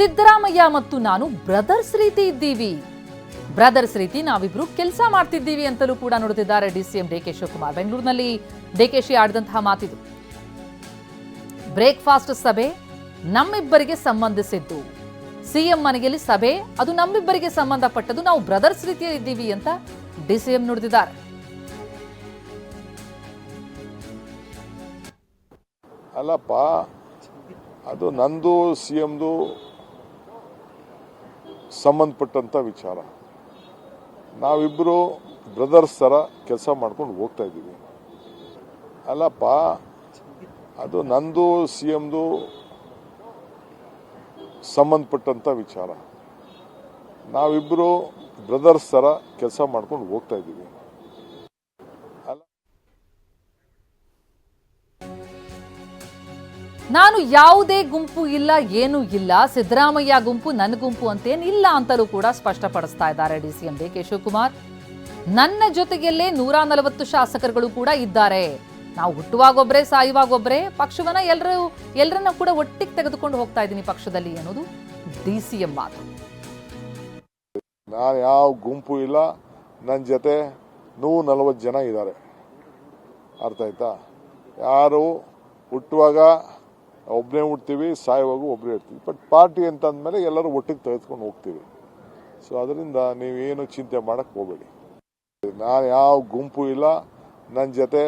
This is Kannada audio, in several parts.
ಸಿದ್ದರಾಮಯ್ಯ ಮತ್ತು ನಾನು ಬ್ರದರ್ಸ್ ರೀತಿ ಇದ್ದೀವಿ. ಬ್ರದರ್ಸ್ ರೀತಿ ನಾವಿಬ್ರು ಕೆಲಸ ಮಾಡ್ತಿದ್ದೀವಿ ಅಂತಲೂ ಕೂಡ ನುಡಿದಿದ್ದಾರೆ ಡಿಸಿಎಂ ಡಿಕೆ ಶಿವಕುಮಾರ್. ಬೆಂಗಳೂರಿನಲ್ಲಿ ಡಿಕೆಶಿ ಆಡಿದಂತಹ ಮಾತಿದು. ಬ್ರೇಕ್ಫಾಸ್ಟ್ ಸಭೆ ನಮ್ಮಿಬ್ಬರಿಗೆ ಸಂಬಂಧಿಸಿದ್ದು. ಸಿಎಂ ಮನೆಯಲ್ಲಿ ಸಭೆ ಅದು ನಮ್ಮಿಬ್ಬರಿಗೆ ಸಂಬಂಧಪಟ್ಟದ್ದು. ನಾವು ಬ್ರದರ್ಸ್ ರೀತಿಯ ಇದ್ದೀವಿ ಅಂತ ಡಿಸಿಎಂ ನುಡಿದಿದ್ದಾರೆ. ಅಲ್ಲಪ್ಪ, ಅದು ನಂದು ಸಿಎಂದು ಸಂಬಂಧಪಟ್ಟಂತ ವಿಚಾರ. ನಾವಿಬ್ಬರು ಬ್ರದರ್ಸ್ ಥರ ಕೆಲಸ ಮಾಡ್ಕೊಂಡು ಹೋಗ್ತಾ ಇದ್ದೀವಿ. ಅಲ್ಲಪ್ಪ, ಅದು ನಂದು ಸಿಎಂದು ಸಂಬಂಧಪಟ್ಟಂತ ವಿಚಾರ. ನಾವಿಬ್ಬರು ಬ್ರದರ್ಸ್ ಥರ ಕೆಲಸ ಮಾಡ್ಕೊಂಡು ಹೋಗ್ತಾ ಇದ್ದೀವಿ. ನಾನು ಯಾವುದೇ ಗುಂಪು ಇಲ್ಲ, ಏನೂ ಇಲ್ಲ. ಸಿದ್ದರಾಮಯ್ಯ ಗುಂಪು ನನ್ನ ಗುಂಪು ಅಂತೇನಿಲ್ಲ ಅಂತಲೂ ಕೂಡ ಸ್ಪಷ್ಟಪಡಿಸ್ತಾ ಇದ್ದಾರೆ ಡಿಸಿಎಂ ಡಿಕೆ ಶಿವಕುಮಾರ್. ನನ್ನ ಜೊತೆಗೆಲ್ಲೇ 140 ಶಾಸಕರುಗಳು ಕೂಡ ಇದ್ದಾರೆ. ನಾವು ಹುಟ್ಟುವಾಗೊಬ್ಬರೇ ಸಾಯುವಾಗೊಬ್ಬರೇ, ಪಕ್ಷವನ್ನ ಎಲ್ಲರನ್ನ ಕೂಡ ಒಟ್ಟಿಗೆ ತೆಗೆದುಕೊಂಡು ಹೋಗ್ತಾ ಇದ್ದೀನಿ ಪಕ್ಷದಲ್ಲಿ ಅನ್ನೋದು ಡಿಸಿಎಂ ಮಾತು. ನಾನು ಯಾವ ಗುಂಪು ಇಲ್ಲ, ನನ್ನ ಜೊತೆ 140 ಜನ ಇದ್ದಾರೆ. ಅರ್ಥ ಆಯ್ತಾ? ಯಾರು ಹುಟ್ಟುವಾಗ ಒಬ್ಬನೇ ಹುಡ್ತೀವಿ, ಸಾಯುವಾಗ ಒಬ್ಬರೇ ಇರ್ತೀವಿ. ಬಟ್ ಪಾರ್ಟಿ ಅಂತ ಅಂದಮೇಲೆ ಎಲ್ಲರೂ ಒಟ್ಟಿಗೆ ತೆಗೆದುಕೊಂಡು ಹೋಗ್ತೀವಿ. ಸೊ ಅದರಿಂದ ನೀವೇನು ಚಿಂತೆ ಮಾಡಕ್ಕೆ ಹೋಗಬೇಡಿ. ನಾನು ಯಾವ ಗುಂಪು ಇಲ್ಲ, ನನ್ನ ಜೊತೆ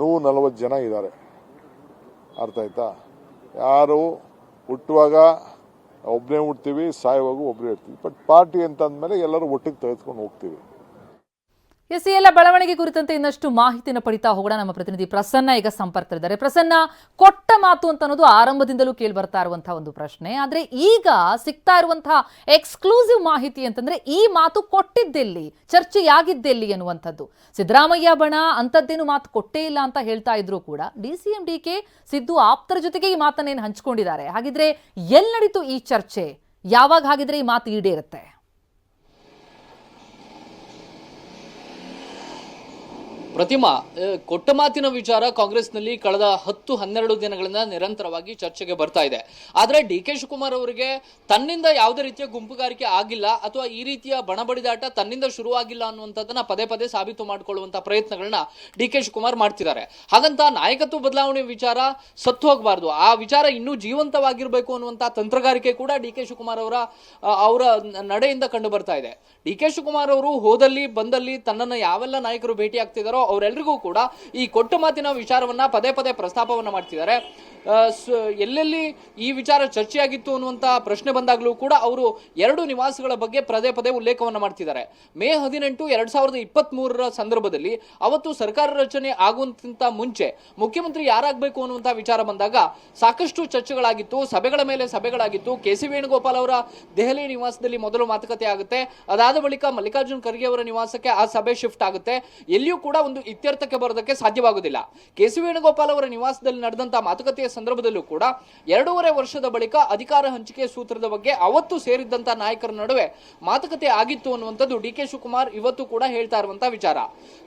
140 ಜನ ಇದ್ದಾರೆ. ಅರ್ಥ ಆಯ್ತಾ? ಯಾರು ಹುಟ್ಟುವಾಗ ಒಬ್ಬನೇ ಹುಡ್ತೀವಿ, ಸಾಯುವಾಗ ಒಬ್ಬರೇ ಇರ್ತೀವಿ. ಬಟ್ ಪಾರ್ಟಿ ಅಂತ ಅಂದಮೇಲೆ ಎಲ್ಲರೂ ಒಟ್ಟಿಗೆ ತೆಗೆದುಕೊಂಡು ಹೋಗ್ತೀವಿ. ಎಸ್, ಈ ಎಲ್ಲ ಬೆಳವಣಿಗೆ ಕುರಿತಂತೆ ಇನ್ನಷ್ಟು ಮಾಹಿತಿನ ಪಡಿತಾ ಹೋಗೋಣ. ನಮ್ಮ ಪ್ರತಿನಿಧಿ ಪ್ರಸನ್ನ ಈಗ ಸಂಪರ್ಕದಲ್ಲಿದ್ದಾರೆ. ಪ್ರಸನ್ನ, ಕೊಟ್ಟ ಮಾತು ಅಂತ ಅನ್ನೋದು ಆರಂಭದಿಂದಲೂ ಕೇಳಿ ಬರ್ತಾ ಇರುವಂತಹ ಒಂದು ಪ್ರಶ್ನೆ. ಆದ್ರೆ ಈಗ ಸಿಗ್ತಾ ಇರುವಂತಹ ಎಕ್ಸ್ಕ್ಲೂಸಿವ್ ಮಾಹಿತಿ ಅಂತಂದ್ರೆ ಈ ಮಾತು ಕೊಟ್ಟಿದ್ದೆಲ್ಲಿ, ಚರ್ಚೆಯಾಗಿದ್ದೆಲ್ಲಿ ಅನ್ನುವಂಥದ್ದು. ಸಿದ್ದರಾಮಯ್ಯ ಬಣ ಅಂತದ್ದೇನು ಮಾತು ಕೊಟ್ಟೇ ಇಲ್ಲ ಅಂತ ಹೇಳ್ತಾ ಇದ್ರು ಕೂಡ ಡಿಸಿಎಂ ಡಿಕೆ ಸಿದ್ದು ಆಪ್ತರ ಜೊತೆಗೆ ಈ ಮಾತನ್ನೇನು ಹಂಚಿಕೊಂಡಿದ್ದಾರೆ. ಹಾಗಿದ್ರೆ ಎಲ್ಲಿ ನಡೀತು ಈ ಚರ್ಚೆ? ಯಾವಾಗ ಹಾಗಿದ್ರೆ ಈ ಮಾತು ಈಡೇರುತ್ತೆ? ಪ್ರತಿಮಾ, ಕೊಟ್ಟ ಮಾತಿನ ವಿಚಾರ ಕಾಂಗ್ರೆಸ್ನಲ್ಲಿ ಕಳೆದ 10-12 ದಿನಗಳಿಂದ ನಿರಂತರವಾಗಿ ಚರ್ಚೆಗೆ ಬರ್ತಾ ಇದೆ. ಆದರೆ ಡಿ ಕೆ ಶಿವಕುಮಾರ್ ಅವರಿಗೆ ತನ್ನಿಂದ ಯಾವುದೇ ರೀತಿಯ ಗುಂಪುಗಾರಿಕೆ ಆಗಿಲ್ಲ ಅಥವಾ ಈ ರೀತಿಯ ಬಣಬಡಿದಾಟ ತನ್ನಿಂದ ಶುರುವಾಗಿಲ್ಲ ಅನ್ನುವಂಥದ್ದನ್ನ ಪದೇ ಪದೇ ಸಾಬೀತು ಮಾಡಿಕೊಳ್ಳುವಂತ ಪ್ರಯತ್ನಗಳನ್ನ ಡಿ ಕೆ ಶಿವಕುಮಾರ್ ಮಾಡ್ತಿದ್ದಾರೆ. ಹಾಗಂತ ನಾಯಕತ್ವ ಬದಲಾವಣೆ ವಿಚಾರ ಸತ್ತು ಹೋಗಬಾರ್ದು, ಆ ವಿಚಾರ ಇನ್ನೂ ಜೀವಂತವಾಗಿರಬೇಕು ಅನ್ನುವಂಥ ತಂತ್ರಗಾರಿಕೆ ಕೂಡ ಡಿ ಕೆ ಶಿವಕುಮಾರ್ ಅವರ ನಡೆಯಿಂದ ಕಂಡು ಬರ್ತಾ ಇದೆ. ಡಿ ಕೆ ಶಿವಕುಮಾರ್ ಅವರು ಹೋದಲ್ಲಿ ಬಂದಲ್ಲಿ ತನ್ನನ್ನು ಯಾವೆಲ್ಲ ನಾಯಕರು ಭೇಟಿ ಆಗ್ತಿದಾರೋ ಅವರೆಲ್ಲರಿಗೂ ಕೂಡ ಈ ಕೊಟ್ಟ ಮಾತಿನ ವಿಚಾರವನ್ನ ಪದೇ ಪದೇ ಪ್ರಸ್ತಾಪವನ್ನ ಮಾಡ್ತಿದ್ದಾರೆ. ಎಲ್ಲೆಲ್ಲಿ ಈ ವಿಚಾರ ಚರ್ಚೆಯಾಗಿತ್ತು ಅನ್ನುವಂತ ಪ್ರಶ್ನೆ ಬಂದಾಗಲೂ ಕೂಡ ಅವರು 2 ನಿವಾಸಗಳ ಬಗ್ಗೆ ಪದೇ ಪದೇ ಉಲ್ಲೇಖವನ್ನ ಮಾಡ್ತಿದ್ದಾರೆ. ಮೇ 18, 2023 ಸಂದರ್ಭದಲ್ಲಿ ಅವತ್ತು ಸರ್ಕಾರ ರಚನೆ ಆಗುವಂತ ಮುಂಚೆ ಮುಖ್ಯಮಂತ್ರಿ ಯಾರಾಗಬೇಕು ಅನ್ನುವಂತ ವಿಚಾರ ಬಂದಾಗ ಸಾಕಷ್ಟು ಚರ್ಚೆಗಳಾಗಿತ್ತು, ಸಭೆಗಳ ಮೇಲೆ ಸಭೆಗಳಾಗಿತ್ತು. ಕೆ.ಸಿ. ವೇಣುಗೋಪಾಲ್ ಅವರ ದೆಹಲಿ ನಿವಾಸದಲ್ಲಿ ಮೊದಲು ಮಾತುಕತೆ ಆಗುತ್ತೆ. ಅದಾದ ಬಳಿಕ ಮಲ್ಲಿಕಾರ್ಜುನ್ ಖರ್ಗೆ ಅವರ ನಿವಾಸಕ್ಕೆ ಆ ಸಭೆ ಶಿಫ್ಟ್ ಆಗುತ್ತೆ. ಎಲ್ಲಿಯೂ ಕೂಡ ಒಂದು ಇತ್ಯರ್ಥಕ್ಕೆ ಬರೋದಕ್ಕೆ ಸಾಧ್ಯವಾಗುವುದಿಲ್ಲ. ಕೆ.ಸಿ. ವೇಣುಗೋಪಾಲ್ ಅವರ ನಿವಾಸದಲ್ಲಿ ನಡೆದಂತಹ ಮಾತುಕತೆಯ ಸಂದರ್ಭದಲ್ಲೂ ಕೂಡ 2.5 ವರ್ಷದ ಬಳಿಕ ಅಧಿಕಾರ ಹಂಚಿಕೆ ಸೂತ್ರದ ಬಗ್ಗೆ ಅವತ್ತು ಸೇರಿದ್ದಂತ ನಾಯಕರ ನಡುವೆ ಮಾತುಕತೆ ಆಗಿತ್ತು ಅನ್ನುವಂಥದ್ದು ಡಿ ಕೆ ಶಿವಕುಮಾರ್ ಇವತ್ತು ಕೂಡ ಹೇಳ್ತಾ ಇರುವಂತಹ ವಿಚಾರ.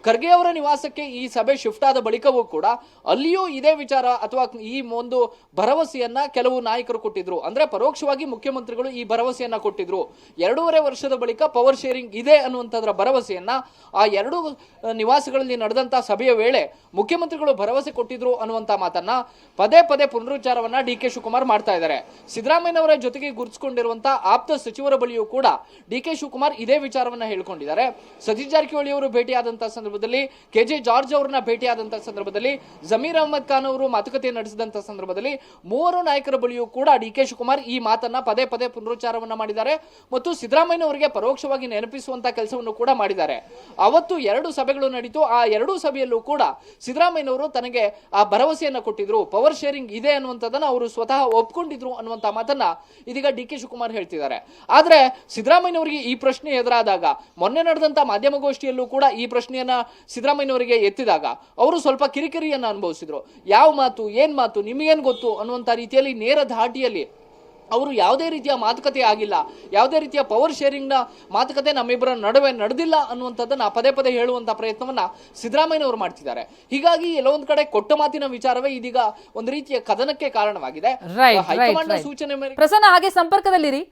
ಖರ್ಗೆ ಅವರ ನಿವಾಸಕ್ಕೆ ಈ ಸಭೆ ಶಿಫ್ಟ್ ಆದ ಬಳಿಕವೂ ಕೂಡ ಅಲ್ಲಿಯೂ ಇದೇ ವಿಚಾರ ಅಥವಾ ಈ ಒಂದು ಭರವಸೆಯನ್ನ ಕೆಲವು ನಾಯಕರು ಕೊಟ್ಟಿದ್ರು. ಅಂದ್ರೆ ಪರೋಕ್ಷವಾಗಿ ಮುಖ್ಯಮಂತ್ರಿಗಳು ಈ ಭರವಸೆಯನ್ನ ಕೊಟ್ಟಿದ್ರು. 2.5 ವರ್ಷದ ಬಳಿಕ ಪವರ್ ಶೇರಿಂಗ್ ಇದೆ ಅನ್ನುವಂಥದ್ರ ಭರವಸೆಯನ್ನ ಆ 2 ನಿವಾಸಗಳಲ್ಲಿ ನಡೆದಂತಹ ಸಭೆಯ ವೇಳೆ ಮುಖ್ಯಮಂತ್ರಿಗಳು ಭರವಸೆ ಕೊಟ್ಟಿದ್ರು ಅನ್ನುವಂತ ಮಾತನ್ನ ಪದೇ ಪದೇ ಪುನರುಚ್ಚಾರವನ್ನ ಡಿ ಕೆ ಶಿವಕುಮಾರ್ ಮಾಡ್ತಾ ಇದ್ದಾರೆ. ಸಿದ್ದರಾಮಯ್ಯನವರ ಜೊತೆಗೆ ಗುರುತಿಸಿಕೊಂಡಿರುವಂತಹ ಆಪ್ತ ಸಚಿವರ ಬಳಿಯೂ ಕೂಡ ಡಿ ಕೆ ಶಿವಕುಮಾರ್ ಇದೇ ವಿಚಾರವನ್ನ ಹೇಳಿಕೊಂಡಿದ್ದಾರೆ. ಸತೀಶ್ ಜಾರಕಿಹೊಳಿ ಅವರು ಭೇಟಿಯಾದಂತಹ ಸಂದರ್ಭದಲ್ಲಿ, ಕೆ.ಜೆ. ಜಾರ್ಜ್ ಅವರನ್ನ ಭೇಟಿಯಾದಂತಹ ಸಂದರ್ಭದಲ್ಲಿ, ಜಮೀರ್ ಅಹಮದ್ ಖಾನ್ ಅವರು ಮಾತುಕತೆ ನಡೆಸಿದಂತಹ ಸಂದರ್ಭದಲ್ಲಿ 3 ನಾಯಕರ ಬಳಿಯೂ ಕೂಡ ಡಿ ಕೆ ಶಿವಕುಮಾರ್ ಈ ಮಾತನ್ನ ಪದೇ ಪದೇ ಪುನರುಚ್ಚಾರವನ್ನ ಮಾಡಿದ್ದಾರೆ ಮತ್ತು ಸಿದ್ದರಾಮಯ್ಯನವರಿಗೆ ಪರೋಕ್ಷವಾಗಿ ನೆನಪಿಸುವಂತಹ ಕೆಲಸವನ್ನು ಕೂಡ ಮಾಡಿದ್ದಾರೆ. ಅವತ್ತು 2 ಸಭೆಗಳು ನಡೀತು. ಆ 2 ಸಭೆಯಲ್ಲೂ ಕೂಡ ಸಿದ್ದರಾಮಯ್ಯನವರು ತನಗೆ ಆ ಭರವಸೆಯನ್ನ ಕೊಟ್ಟಿದ್ರು, ಪವರ್ ಶೇರಿಂಗ್ ಇದೆ ಅನ್ನುವಂಥದ್ದನ್ನ ಅವರು ಸ್ವತಃ ಒಪ್ಕೊಂಡಿದ್ರು ಅನ್ನುವಂತ ಮಾತನ್ನ ಇದೀಗ ಡಿ ಕೆ ಶಿವಕುಮಾರ್ ಹೇಳ್ತಿದ್ದಾರೆ. ಆದ್ರೆ ಸಿದ್ದರಾಮಯ್ಯನವರಿಗೆ ಈ ಪ್ರಶ್ನೆ ಎದುರಾದಾಗ, ಮೊನ್ನೆ ನಡೆದಂತ ಮಾಧ್ಯಮಗೋಷ್ಠಿಯಲ್ಲೂ ಕೂಡ ಈ ಪ್ರಶ್ನೆಯನ್ನ ಸಿದ್ದರಾಮಯ್ಯನವರಿಗೆ ಎತ್ತಿದಾಗ ಅವರು ಸ್ವಲ್ಪ ಕಿರಿಕಿರಿಯನ್ನ ಅನುಭವಿಸಿದ್ರು. ಯಾವ ಮಾತು, ಏನ್ ಮಾತು, ನಿಮಗೇನ್ ಗೊತ್ತು ಅನ್ನುವಂತ ರೀತಿಯಲ್ಲಿ ನೇರ ಧಾಟಿಯಲ್ಲಿ ಅವರು ಯಾವುದೇ ರೀತಿಯ ಮಾತುಕತೆ ಆಗಿಲ್ಲ, ಯಾವುದೇ ರೀತಿಯ ಪವರ್ ಶೇರಿಂಗ್ ನ ಮಾತುಕತೆ ನಮ್ಮಿಬ್ಬರ ನಡುವೆ ನಡೆದಿಲ್ಲ ಅನ್ನುವಂಥದ್ದನ್ನ ಪದೇ ಪದೇ ಹೇಳುವಂತ ಪ್ರಯತ್ನವನ್ನ ಸಿದ್ದರಾಮಯ್ಯ ಅವರು ಮಾಡ್ತಿದ್ದಾರೆ. ಹೀಗಾಗಿ ಎಲ್ಲೊಂದ್ ಕಡೆ ಕೊಟ್ಟ ಮಾತಿನ ವಿಚಾರವೇ ಇದೀಗ ಒಂದು ರೀತಿಯ ಕದನಕ್ಕೆ ಕಾರಣವಾಗಿದೆ. ರೈಟ್ ಹೈಕಮಾಂಡ್ ಸೂಚನೆ ಮೇರೆಗೆ ಪ್ರಸನ್ನ ಹಾಗೆ ಸಂಪರ್ಕದಲ್ಲಿರಿ.